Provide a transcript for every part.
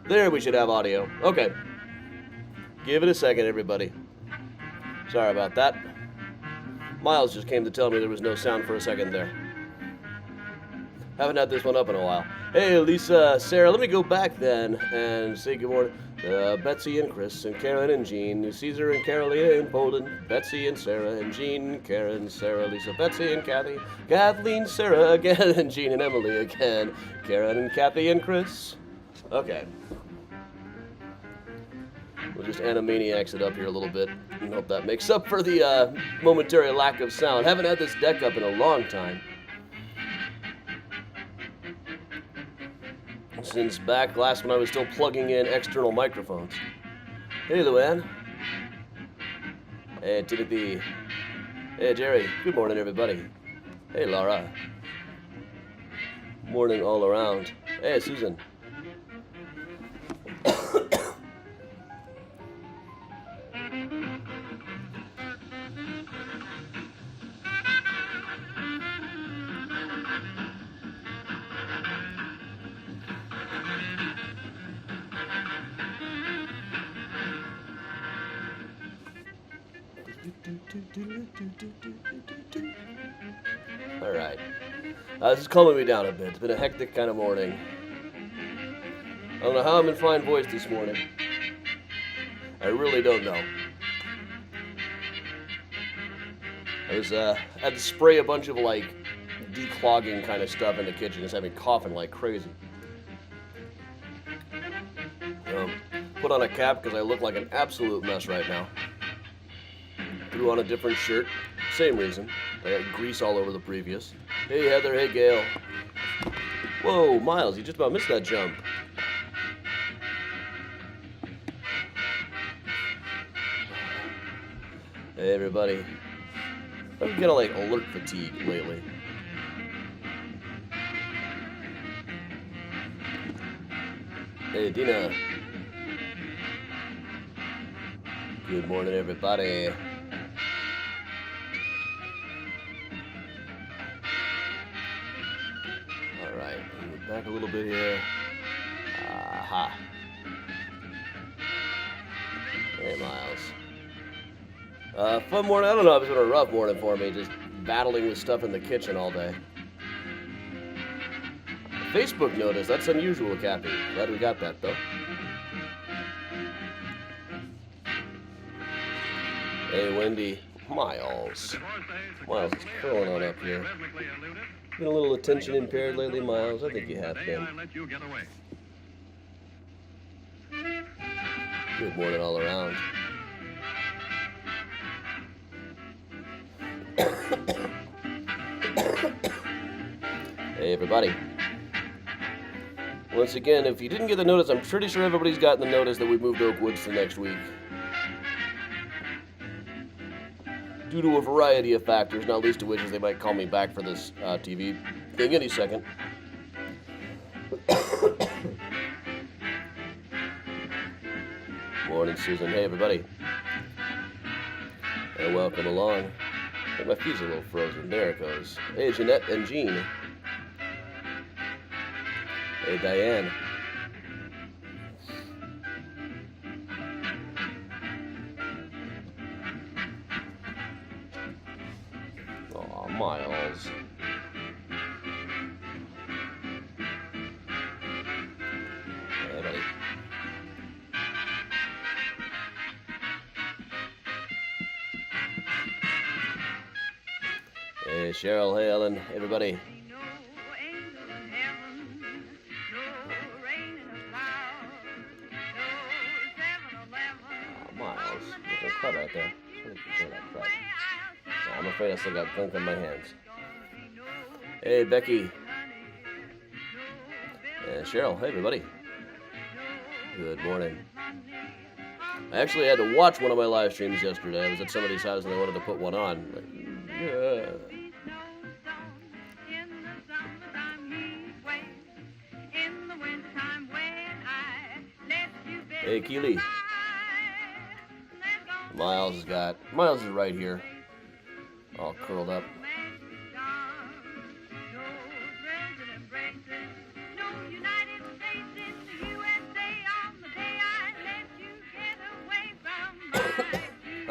There, we should have audio. Okay. Give it a second, everybody. Sorry about that. Miles just came to tell me there was no sound for a second there. Haven't had this one up in a while. Hey, Lisa, Sarah, let me go back then and say good morning. Betsy and Chris and Karen and Jean, Caesar and Carolina in Poland, Betsy and Sarah and Jean, Karen, Sarah, Lisa, Betsy and Kathy, Kathleen, Sarah again, and Jean and Emily again, Karen and Kathy and Chris. Okay. We'll just Animaniacs it up here a little bit and hope that makes up for the momentary lack of sound. Haven't had this deck up in a long time. Since back last when I was still plugging in external microphones. Hey, Luann. Hey, Timothy. Hey, Jerry. Good morning, everybody. Hey, Laura. Morning all around. Hey, Susan. All right. This is calming me down a bit. It's been a hectic kind of morning. I don't know how I'm in fine voice this morning. I really don't know. I had to spray a bunch of like declogging kind of stuff in the kitchen. Just having coughing like crazy. Put on a cap because I look like an absolute mess right now. Threw on a different shirt. Same reason. I got grease all over the previous. Hey, Heather. Hey, Gail. Whoa, Miles, you just about missed that jump. Hey, everybody. I'm getting like alert fatigue lately. Hey, Dina. Good morning, everybody. All right, move back a little bit here. Aha. Hey, Miles. Fun morning. I don't know. It's been a rough morning for me, just battling with stuff in the kitchen all day. Facebook notice. That's unusual, Cappy. Glad we got that, though. Hey, Wendy. Miles. Miles is curling on up here. Been a little attention impaired lately, Miles. I think you have been. Good morning all around. Hey, everybody. Once again, if you didn't get the notice, I'm pretty sure everybody's gotten the notice that we moved Oakwoods for next week. Due to a variety of factors, not least of which is they might call me back for this TV thing any second. Morning, Susan. Hey, everybody. And welcome along. I think my feet's a little frozen. There it goes. Hey, Jeanette and Jean. Hey, Diane. Aw, Miles. Hey, buddy. Hey, Cheryl. Hey, Ellen. Everybody. Miles. There's a crud right there. I'm afraid I still got gunk on my hands. Hey, Becky. And Cheryl. Hey, everybody. Good morning. I actually had to watch one of my live streams yesterday. I was at somebody's house and they wanted to put one on. Like, yeah. Hey, Keely. Miles is right here. All curled up.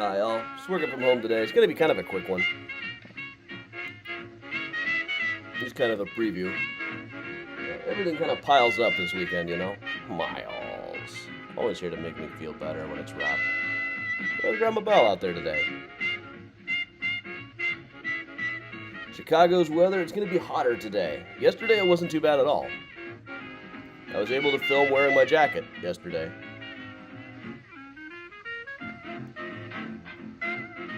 Hi, all. Just working from home today. It's going to be kind of a quick one. Just kind of a preview. Everything kind of piles up this weekend, you know? Miles. Always here to make me feel better when it's rough. There's Grandma Bell out there today. Chicago's weather, it's going to be hotter today. Yesterday it wasn't too bad at all. I was able to film wearing my jacket yesterday.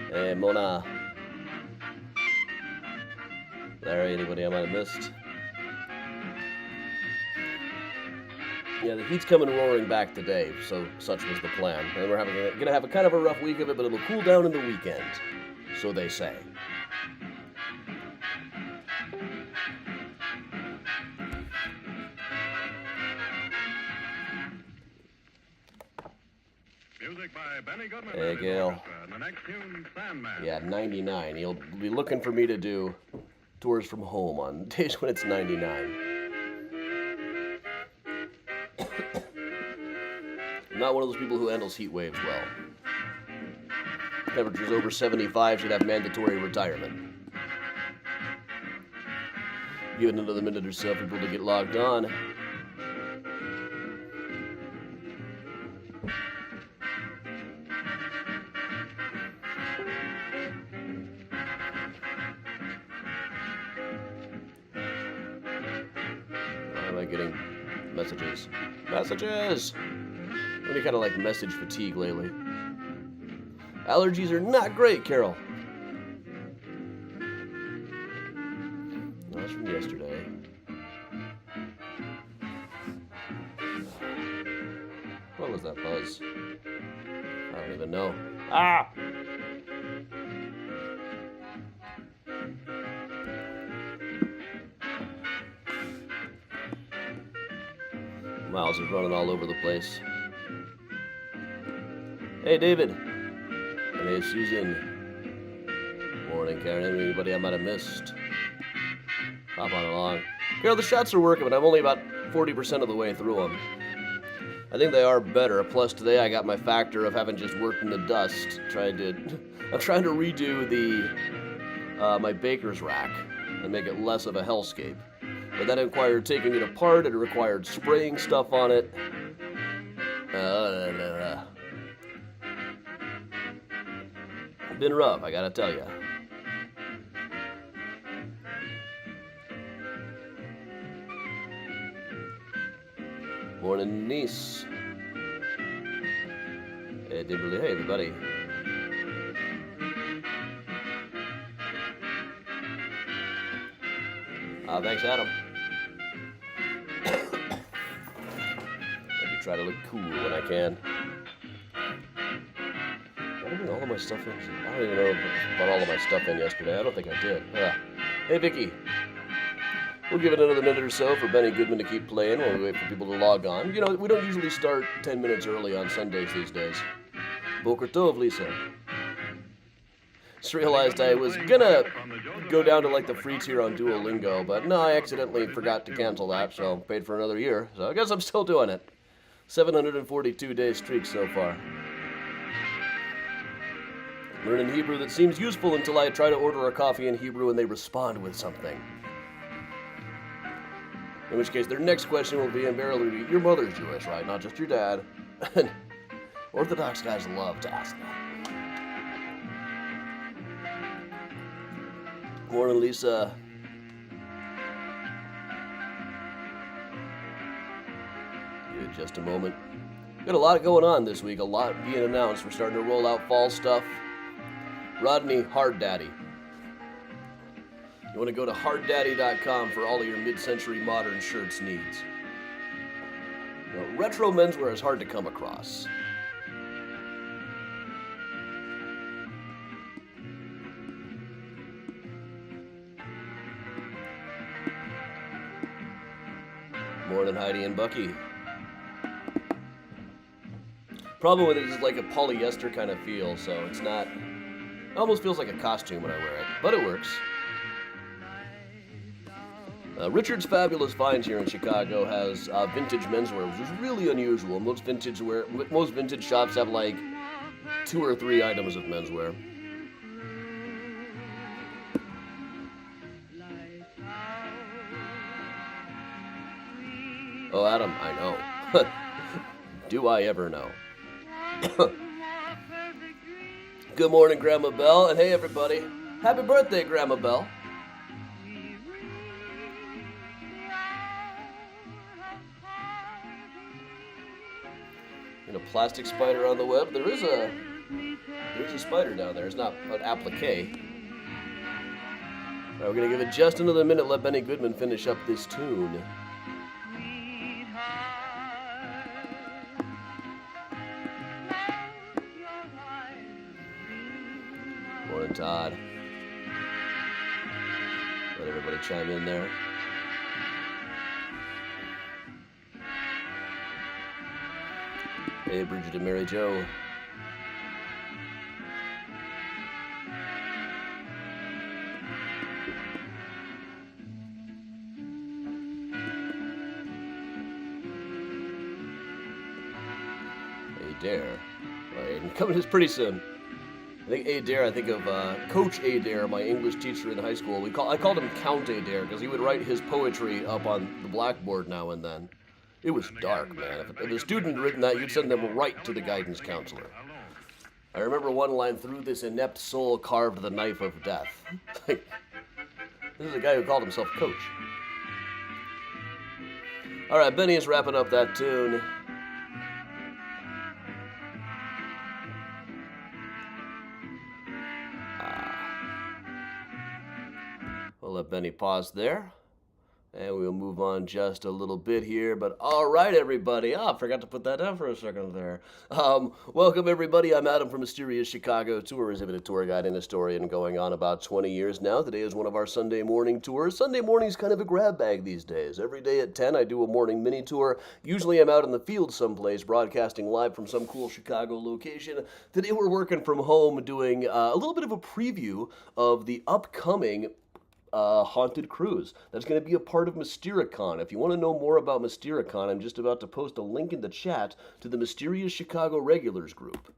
Hey, Mona. Larry, anybody I might have missed? Yeah, the heat's coming roaring back today, so such was the plan. And we're gonna have a kind of a rough week of it, but it'll cool down in the weekend. So they say. Music by Benny Goodman. Hey, Gail. And the next tune, Sandman. Yeah, 99. He'll be looking for me to do tours from home on days when it's 99. I'm not one of those people who handles heat waves well. Temperatures over 75 should have mandatory retirement. Give it another minute or so for people to get logged on. Why am I getting messages? Messages! I'm kind of like message fatigue lately. Allergies are not great, Carol. That's from yesterday. What was that buzz? I don't even know. Ah! Miles is running all over the place. Hey, David. And hey, Susan. Morning, Karen. Anybody I might have missed? Hop on along. Carol, the shots are working, but I'm only about 40% of the way through them. I think they are better. Plus, today I got my factor of having just worked in the dust. I'm trying to redo the my baker's rack and make it less of a hellscape. But that required taking it apart. It required spraying stuff on it. Been rough, I gotta tell you. Morning, niece. Hey, Dimberly. Hey, everybody. Thanks, Adam. Maybe try to look cool when I can. Did I bring all of my stuff in? I don't even know if I brought all of my stuff in yesterday. I don't think I did. Hey, Vicky. We'll give it another minute or so for Benny Goodman to keep playing while we wait for people to log on. You know, we don't usually start 10 minutes early on Sundays these days. Boker Tov, Lisa. Just realized I was gonna go down to like the free tier on Duolingo, but no, I accidentally forgot to cancel that, so paid for another year. So I guess I'm still doing it. 742 day streak so far. Learning Hebrew that seems useful until I try to order a coffee in Hebrew and they respond with something. In which case, their next question will be invariably, your mother's Jewish, right? Not just your dad. Orthodox guys love to ask that. Morning, Lisa. Give it just a moment. Got a lot going on this week, a lot being announced. We're starting to roll out fall stuff. Rodney Hard Daddy. You want to go to harddaddy.com for all of your mid-century modern shirts needs. You know, retro menswear is hard to come across. Morning, Heidi and Bucky. Problem with it is it's like a polyester kind of feel, so it's not... It almost feels like a costume when I wear it, but it works. Richard's Fabulous Finds here in Chicago has vintage menswear, which is really unusual. Most vintage shops have like 2 or 3 items of menswear. Oh, Adam, I know. Do I ever know? Good morning, Grandma Belle, and hey, everybody. Happy birthday, Grandma Belle. And a plastic spider on the web. There's a spider down there. It's not an applique. All right, we're gonna give it just another minute. Let Benny Goodman finish up this tune. Morning, Todd. Let everybody chime in there. Hey, Bridget and Mary Jo. Adair. Right, and coming is pretty soon. I think Adair, I think of Coach Adair, my English teacher in high school. I called him Count Adair because he would write his poetry up on the blackboard now and then. It was dark, man. If a student had written that, you'd send them right to the guidance counselor. I remember one line, "Through this inept soul carved the knife of death." This is a guy who called himself Coach. All right, Benny is wrapping up that tune. We'll let Benny pause there. And we'll move on just a little bit here, but all right, everybody. I forgot to put that down for a second there. Welcome, everybody. I'm Adam from Mysterious Chicago Tourism, a tour guide and historian going on about 20 years now. Today is one of our Sunday morning tours. Sunday morning's kind of a grab bag these days. Every day at 10, I do a morning mini tour. Usually I'm out in the field someplace, broadcasting live from some cool Chicago location. Today we're working from home, doing a little bit of a preview of the upcoming haunted cruise that's going to be a part of Mystericon. If you want to know more about Mystericon, I'm just about to post a link in the chat to the Mysterious Chicago Regulars group.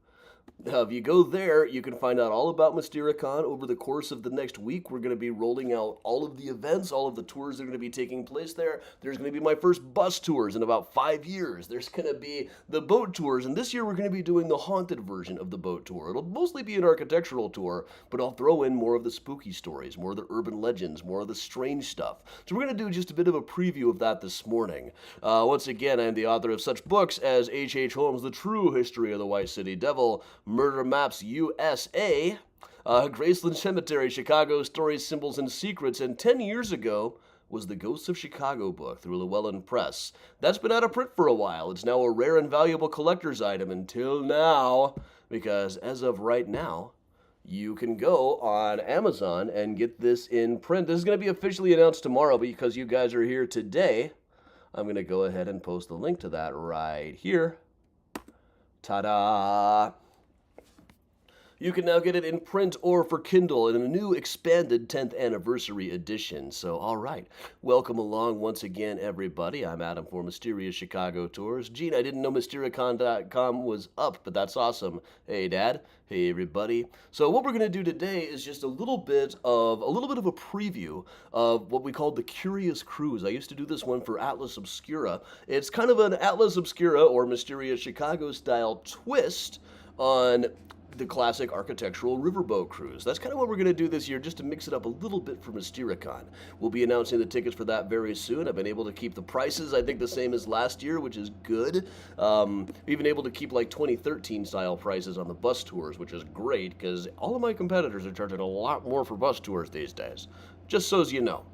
If you go there, you can find out all about Mystericon. Over the course of the next week, we're going to be rolling out all of the events, all of the tours that are going to be taking place there. There's going to be my first bus tours in about 5 years. There's going to be the boat tours, and this year we're going to be doing the haunted version of the boat tour. It'll mostly be an architectural tour, but I'll throw in more of the spooky stories, more of the urban legends, more of the strange stuff. So we're going to do just a bit of a preview of that this morning. Once again, I am the author of such books as H.H. Holmes' The True History of the White City Devil, Murder Maps USA, Graceland Cemetery, Chicago Stories, Symbols, and Secrets, and 10 years ago was the Ghosts of Chicago book through Llewellyn Press. That's been out of print for a while. It's now a rare and valuable collector's item until now, because as of right now, you can go on Amazon and get this in print. This is going to be officially announced tomorrow, but because you guys are here today, I'm going to go ahead and post the link to that right here. Ta-da! You can now get it in print or for Kindle in a new expanded 10th anniversary edition. So, all right. Welcome along once again, everybody. I'm Adam for Mysterious Chicago Tours. Gene, I didn't know Mystericon.com was up, but that's awesome. Hey, Dad. Hey, everybody. So what we're going to do today is just a little bit of a preview of what we call the Curious Cruise. I used to do this one for Atlas Obscura. It's kind of an Atlas Obscura or Mysterious Chicago style twist on the classic architectural riverboat cruise. That's kind of what we're going to do this year, just to mix it up a little bit for Mystericon. We'll be announcing the tickets for that very soon. I've been able to keep the prices, I think, the same as last year, which is good. We've been able to keep like 2013 style prices on the bus tours, which is great, because all of my competitors are charging a lot more for bus tours these days. Just so as you know.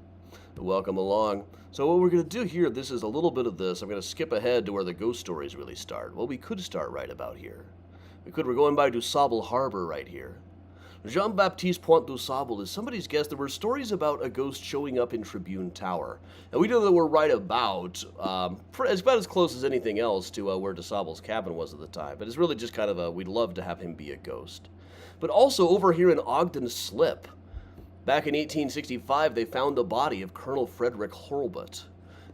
Welcome along. So what we're going to do here, this is a little bit of this. I'm going to skip ahead to where the ghost stories really start. Well, we could start right about here. We're going by DuSable Harbor right here. Jean-Baptiste Point DuSable is somebody's guess. There were stories about a ghost showing up in Tribune Tower. And we know that we're right about as close as anything else to where DuSable's cabin was at the time. But it's really just kind of we'd love to have him be a ghost. But also over here in Ogden Slip, back in 1865, they found the body of Colonel Frederick Hurlbut.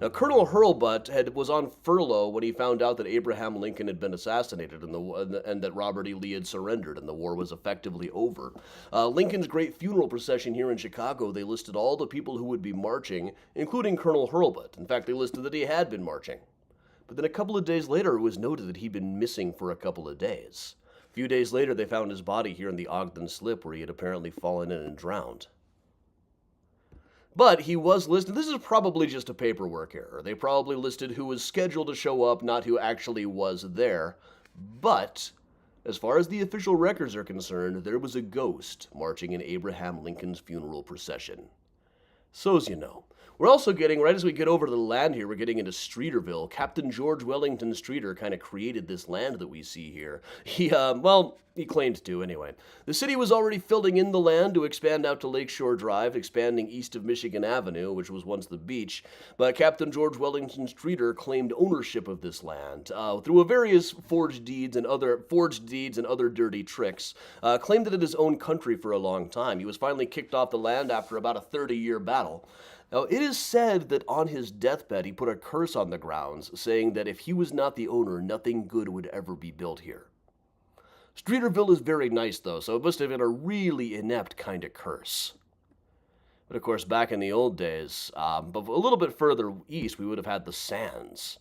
Now, Colonel Hurlbut was on furlough when he found out that Abraham Lincoln had been assassinated and that Robert E. Lee had surrendered and the war was effectively over. Lincoln's great funeral procession here in Chicago, they listed all the people who would be marching, including Colonel Hurlbut. In fact, they listed that he had been marching. But then a couple of days later, it was noted that he'd been missing for a couple of days. A few days later, they found his body here in the Ogden Slip, where he had apparently fallen in and drowned. But he was listed. This is probably just a paperwork error. They probably listed who was scheduled to show up, not who actually was there. But as far as the official records are concerned, there was a ghost marching in Abraham Lincoln's funeral procession. So's you know. We're also getting, right as we get over to the land here, we're getting into Streeterville. Captain George Wellington Streeter kind of created this land that we see here. He claimed to anyway. The city was already filling in the land to expand out to Lakeshore Drive, expanding east of Michigan Avenue, which was once the beach. But Captain George Wellington Streeter claimed ownership of this land through a various forged deeds and other dirty tricks. Claimed it his own country for a long time. He was finally kicked off the land after about a 30-year battle. Now, it is said that on his deathbed he put a curse on the grounds, saying that if he was not the owner, nothing good would ever be built here. Streeterville is very nice, though, so it must have been a really inept kind of curse. But, of course, back in the old days, but a little bit further east, we would have had the Sands.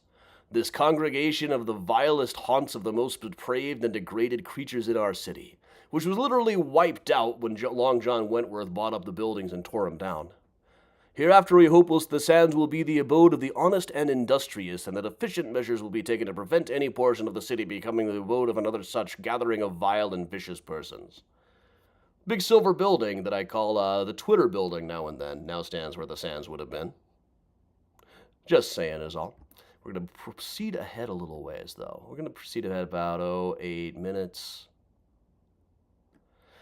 This congregation of the vilest haunts of the most depraved and degraded creatures in our city, which was literally wiped out when Long John Wentworth bought up the buildings and tore them down. Hereafter we hope the Sands will be the abode of the honest and industrious, and that efficient measures will be taken to prevent any portion of the city becoming the abode of another such gathering of vile and vicious persons. Big silver building that I call the Twitter building now and then now stands where the Sands would have been. Just saying is all. We're going to proceed ahead a little ways, though. We're going to proceed ahead about, 8 minutes.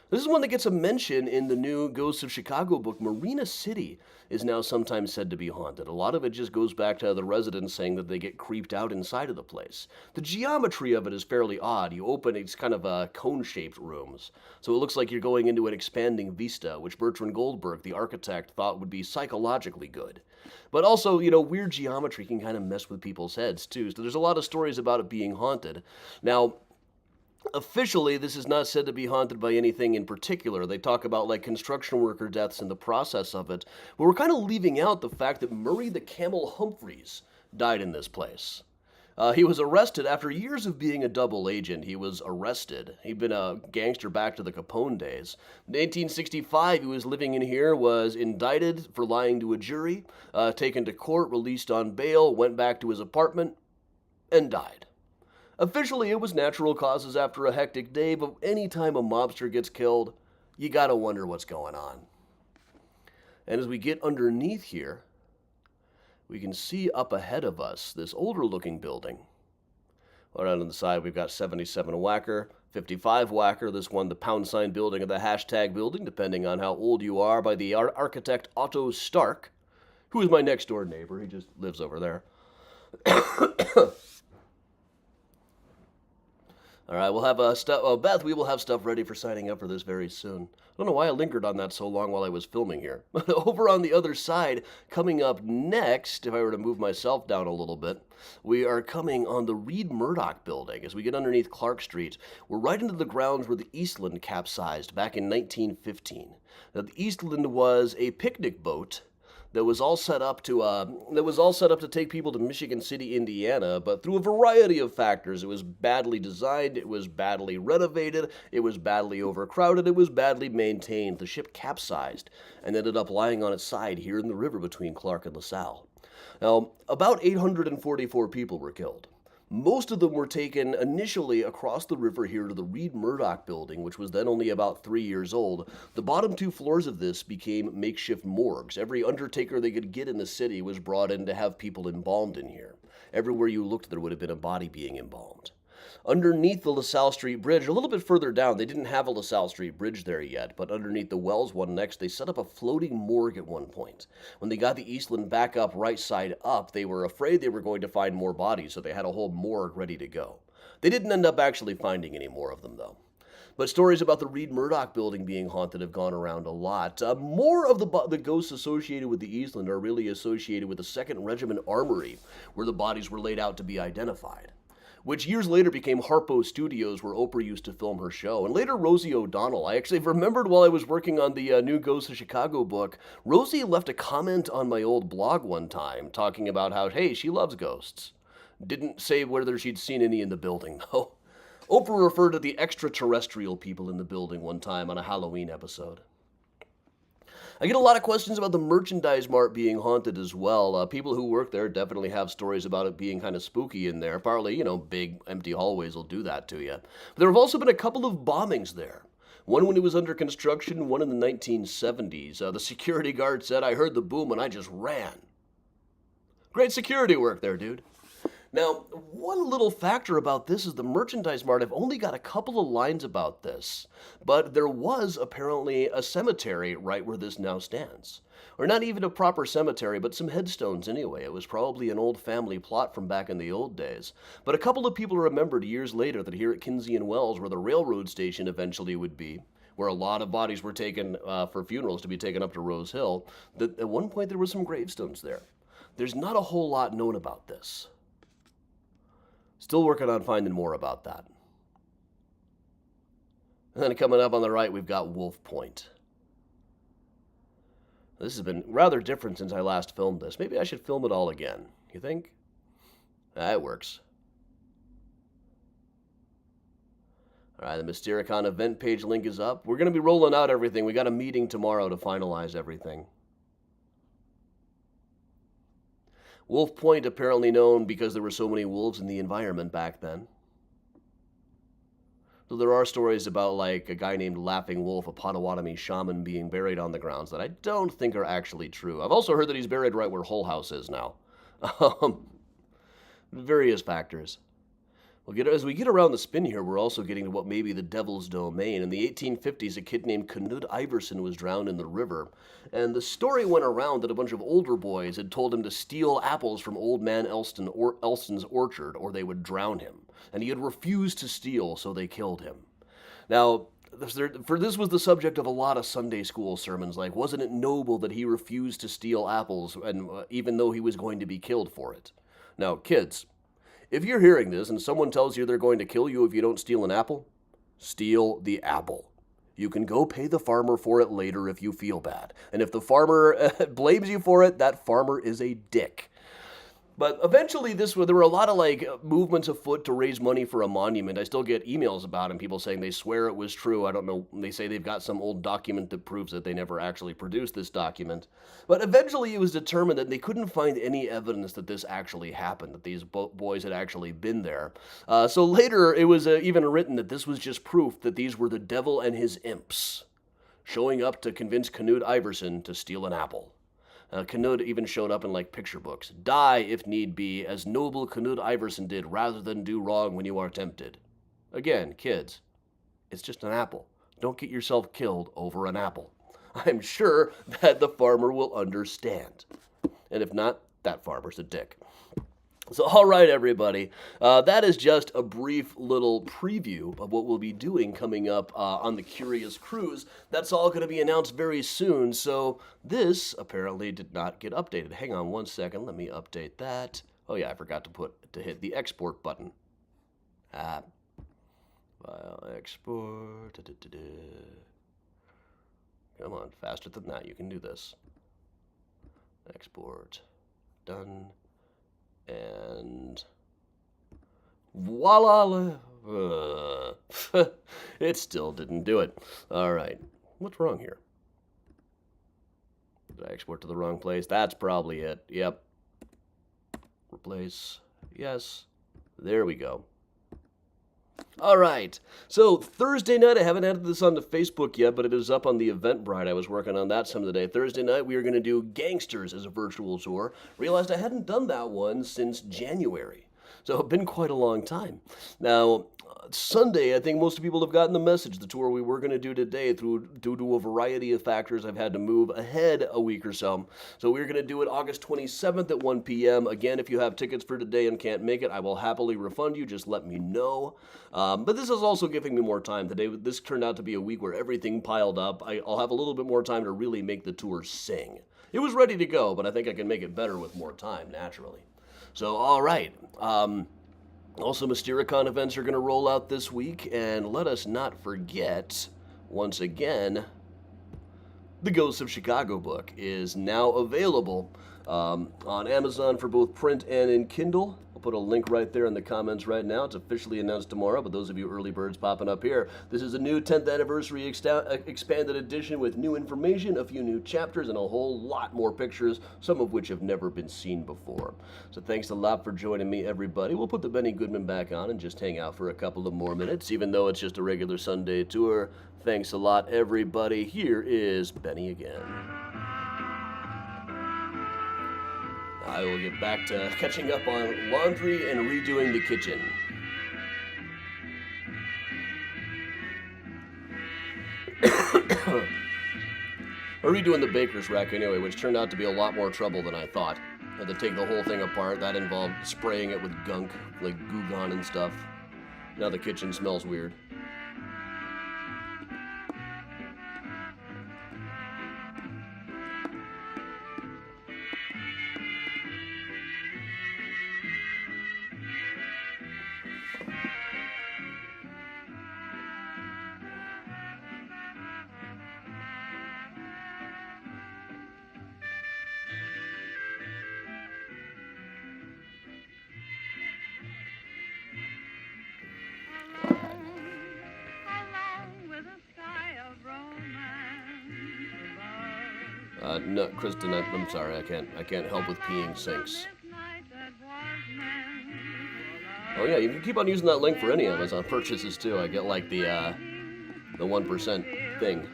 This is one that gets a mention in the new Ghosts of Chicago book. Marina City is now sometimes said to be haunted. A lot of it just goes back to the residents saying that they get creeped out inside of the place. The geometry of it is fairly odd. You open, it's kind of cone-shaped rooms. So it looks like you're going into an expanding vista, which Bertrand Goldberg, the architect, thought would be psychologically good. But also, weird geometry can kind of mess with people's heads, too. So there's a lot of stories about it being haunted. Now, officially, this is not said to be haunted by anything in particular. They talk about construction worker deaths and the process of it. But we're kind of leaving out the fact that Murray the Camel Humphreys died in this place. He was arrested after years of being a double agent. He was arrested. He'd been a gangster back to the Capone days. In 1865, he was living in here, was indicted for lying to a jury, taken to court, released on bail, went back to his apartment, and died. Officially, it was natural causes after a hectic day, but any time a mobster gets killed, you gotta wonder what's going on. And as we get underneath here, we can see up ahead of us this older-looking building. Right on the side, we've got 77 Wacker, 55 Wacker, this one the pound sign building or the hashtag building, depending on how old you are, by the architect Otto Stark, who is my next-door neighbor. He just lives over there. All right, we'll have Beth, we will have stuff ready for signing up for this very soon. I don't know why I lingered on that so long while I was filming here. But over on the other side, coming up next, if I were to move myself down a little bit, we are coming on the Reed Murdoch building. As we get underneath Clark Street, we're right into the grounds where the Eastland capsized back in 1915. Now, the Eastland was a picnic boat that was all set up to take people to Michigan City, Indiana, but through a variety of factors, it was badly designed, it was badly renovated, it was badly overcrowded, it was badly maintained. The ship capsized and ended up lying on its side here in the river between Clark and LaSalle. Now, about 844 people were killed. Most of them were taken initially across the river here to the Reed Murdoch building, which was then only about 3 years old. The bottom 2 floors of this became makeshift morgues. Every undertaker they could get in the city was brought in to have people embalmed in here. Everywhere you looked, there would have been a body being embalmed. Underneath the LaSalle Street Bridge, a little bit further down, they didn't have a LaSalle Street Bridge there yet, but underneath the Wells one next, they set up a floating morgue at one point. When they got the Eastland back up, right side up, they were afraid they were going to find more bodies, so they had a whole morgue ready to go. They didn't end up actually finding any more of them, though. But stories about the Reed Murdoch building being haunted have gone around a lot. More of the ghosts associated with the Eastland are really associated with the 2nd Regiment Armory, where the bodies were laid out to be identified, which years later became Harpo Studios, where Oprah used to film her show. And later, Rosie O'Donnell. I actually remembered while I was working on the new Ghosts of Chicago book, Rosie left a comment on my old blog one time talking about how, hey, she loves ghosts. Didn't say whether she'd seen any in the building, though. Oprah referred to the extraterrestrial people in the building one time on a Halloween episode. I get a lot of questions about the Merchandise Mart being haunted as well. People who work there definitely have stories about it being kind of spooky in there. Partly, big empty hallways will do that to you. But there have also been a couple of bombings there. One when it was under construction, one in the 1970s. The security guard said, "I heard the boom and I just ran." Great security work there, dude. Now, one little factor about this is the Merchandise Mart. I've only got a couple of lines about this, but there was apparently a cemetery right where this now stands. Or not even a proper cemetery, but some headstones anyway. It was probably an old family plot from back in the old days. But a couple of people remembered years later that here at Kinsey and Wells, where the railroad station eventually would be, where a lot of bodies were taken for funerals to be taken up to Rose Hill, that at one point there were some gravestones there. There's not a whole lot known about this. Still working on finding more about that. And then coming up on the right, we've got Wolf Point. This has been rather different since I last filmed this. Maybe I should film it all again. You think? That works. All right, the Mystericon event page link is up. We're going to be rolling out everything. We got a meeting tomorrow to finalize everything. Wolf Point, apparently known because there were so many wolves in the environment back then. So there are stories about, like, a guy named Laughing Wolf, a Potawatomi shaman, being buried on the grounds that I don't think are actually true. I've also heard that he's buried right where Hull House is now. Various factors. As we get around the spin here, we're also getting to what may be the Devil's Domain. In the 1850s, a kid named Knud Iverson was drowned in the river. And the story went around that a bunch of older boys had told him to steal apples from Old Man Elston's orchard, or they would drown him. And he had refused to steal, so they killed him. Now, for this was the subject of a lot of Sunday school sermons, like, wasn't it noble that he refused to steal apples, and even though he was going to be killed for it? Now, kids, if you're hearing this and someone tells you they're going to kill you if you don't steal an apple, steal the apple. You can go pay the farmer for it later if you feel bad. And if the farmer blames you for it, that farmer is a dick. But eventually there were a lot of movements afoot to raise money for a monument. I still get emails about it, and people saying they swear it was true. I don't know. They say they've got some old document that proves that they never actually produced this document. But eventually it was determined that they couldn't find any evidence that this actually happened, that these boys had actually been there. So later it was even written that this was just proof that these were the devil and his imps showing up to convince Knud Iverson to steal an apple. Knud even showed up in picture books. Die, if need be, as noble Knud Iverson did, rather than do wrong when you are tempted. Again, kids, it's just an apple. Don't get yourself killed over an apple. I'm sure that the farmer will understand. And if not, that farmer's a dick. So, all right, everybody, that is just a brief little preview of what we'll be doing coming up on the Curious Cruise. That's all going to be announced very soon, so this apparently did not get updated. Hang on one second, let me update that. Oh yeah, I forgot to hit the export button. File export. Come on, faster than that, you can do this. Export. Done. And voila! It still didn't do it. All right. What's wrong here? Did I export to the wrong place? That's probably it. Yep. Replace. Yes. There we go. All right. So Thursday night, I haven't added this onto Facebook yet, but it is up on the Eventbrite. I was working on that some of the day. Thursday night, we are going to do Gangsters as a virtual tour. Realized I hadn't done that one since January. So it's been quite a long time. Now, Sunday, I think most people have gotten the message. The tour we were going to do today, due to a variety of factors, I've had to move ahead a week or so. So we're going to do it August 27th at 1 p.m. Again, if you have tickets for today and can't make it, I will happily refund you. Just let me know. But this is also giving me more time. Today, this turned out to be a week where everything piled up. I'll have a little bit more time to really make the tour sing. It was ready to go, but I think I can make it better with more time, naturally. So, all right. Also, Mystericon events are going to roll out this week, and let us not forget, once again, the Ghosts of Chicago book is now available on Amazon for both print and in Kindle. I'll put a link right there in the comments right now. It's officially announced tomorrow, but those of you early birds popping up here, this is a new 10th anniversary expanded edition with new information, a few new chapters, and a whole lot more pictures, some of which have never been seen before. So thanks a lot for joining me, everybody. We'll put the Benny Goodman back on and just hang out for a couple of more minutes, even though it's just a regular Sunday tour. Thanks a lot, everybody. Here is Benny again. I will get back to catching up on laundry and redoing the kitchen. Or redoing the baker's rack anyway, which turned out to be a lot more trouble than I thought. I had to take the whole thing apart. That involved spraying it with gunk, like Goo Gone and stuff. Now the kitchen smells weird. No, Kristen, I'm sorry, I can't help with peeing sinks. Oh yeah, you can keep on using that link for any Amazon purchases too. I get like the 1% thing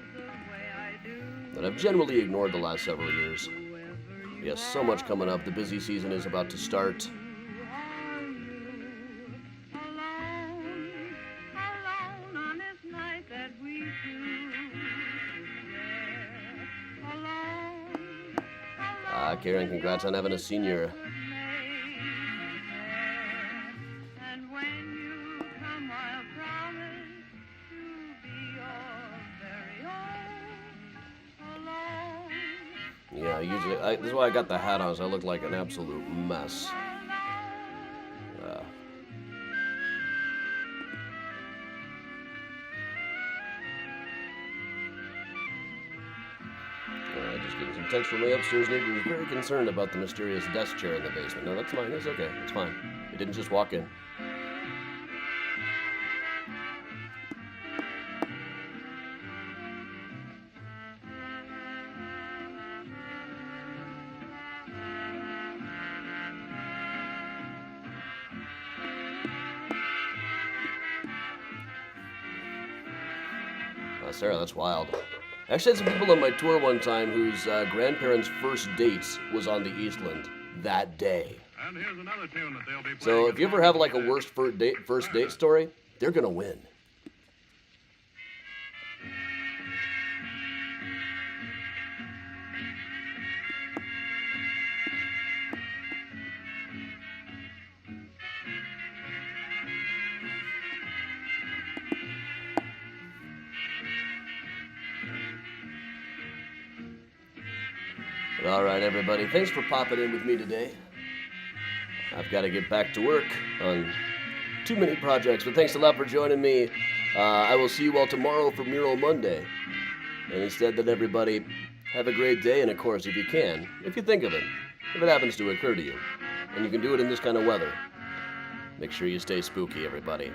that I've generally ignored the last several years. Yes, so much coming up. The busy season is about to start. Karen, congrats on having a senior. Yeah, usually, this is why I got the hat on, so I look like an absolute mess. Just getting some text from my upstairs neighbor who's very concerned about the mysterious desk chair in the basement. No, that's fine. It's okay. It's fine. He didn't just walk in. Sarah, that's wild. I actually had some people on my tour one time whose grandparents' first date was on the Eastland that day. And here's another tune that they'll be playing. So if you ever have like a worst first date story, they're gonna win. All right, everybody. Thanks for popping in with me today. I've got to get back to work on too many projects, but thanks a lot for joining me. I will see you all tomorrow for Mural Monday. And instead, then, everybody, have a great day. And, of course, if you can, if you think of it, if it happens to occur to you, and you can do it in this kind of weather, make sure you stay spooky, everybody.